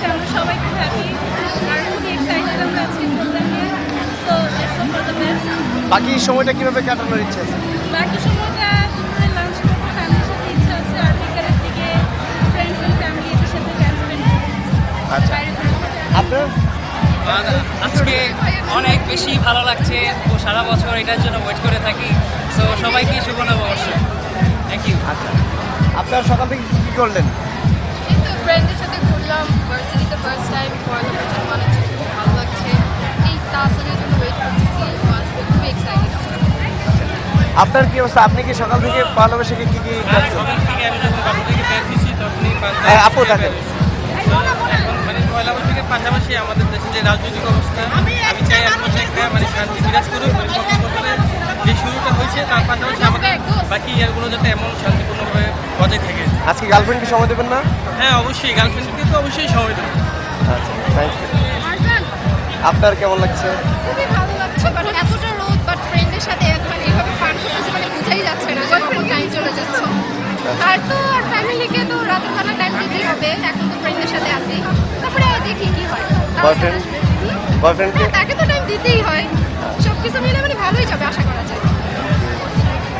হচ্ছে আমরা সবাই খুব হ্যাপি আর খুবই এক্সাইটেড আমরা আজকে প্রোগ্রাম নিয়ে। So let's hope for the best. বাকি সময়টা কিভাবে কাটানোর ইচ্ছা আছে? বাকি সময়টা দুপুরে লাঞ্চ করবো ফ্যামিলির সাথে, ইচ্ছা আছে আর বিকালের দিকে ফ্রেন্ডস এন্ড ফ্যামিলির সাথে টাইম স্পেন্ড করবো। আচ্ছা, বাইরে ঘুরে আপনার? আজকে অনেক বেশি ভালো লাগছে। তো সারা বছর এটার জন্য ওয়েট করে থাকি। সো সবাইকে শুভ নববর্ষ। Thank you. আচ্ছা, আপনার সকাল থেকে কী করলেন? এই তো ফ্রেন্ডদের সাথে ঘুরলাম, ভার্সিটিতে ফার্স্ট টাইম পড়ালেখার জন্য মনে হচ্ছে খুব ভালো লাগছে। এই তাসের জন্য ওয়েট করতেছি, আসবে খুবই এক্সাইটেড। আপনার কি অবস্থা? আপনি কি সকাল থেকে ভালোবেসে কি কি করছেন? সকাল থেকে আমি যখন বাসা থেকে বের হয়েছি তখনই হ্যাঁ, আপু থাকেন। এখন মানে পয়লা বৈশাখের পাশাপাশি আমাদের দেশে যে রাজনৈতিক অবস্থা, আমি চাই এর মধ্যে একটা মানে শান্তি বিরাজ করুক। পরিকল্পনার যে শুরুটা হয়েছে তার পাশাপাশি আমাদের বাকি ইয়ারগুলো যাতে এমন শান্তিপূর্ণভাবে বজায় থাকে। আজকে গার্লফ্রেন্ডকে সময় দেবেন না? হ্যাঁ, অবশ্যই গার্লফ্রেন্ডকে তো অবশ্যই সময় দেবো। আচ্ছা, থ্যাংক ইউ। আপনার কেমন লাগছে? খুবই ভালো লাগছে, বাট এতটা রোদ, বাট ফ্রেন্ডের সাথে মানে এভাবে ফান করতেছে মানে বোঝাই যাচ্ছে না যে কখন টাইম চলে যাচ্ছে। আর তো আর ফ্যামিলিকে তো রাতের বেলা টাইম দিতেই হবে, এখন তো ফ্রেন্ডের সাথে আসি, তারপরে দেখি কি হয়। বয়ফ্রেন্ড? বয়ফ্রেন্ডকে? তাকে তো টাইম দিতেই হয়, সব কিছু মিলে মানে ভালোই যাবে আশা করা যায়।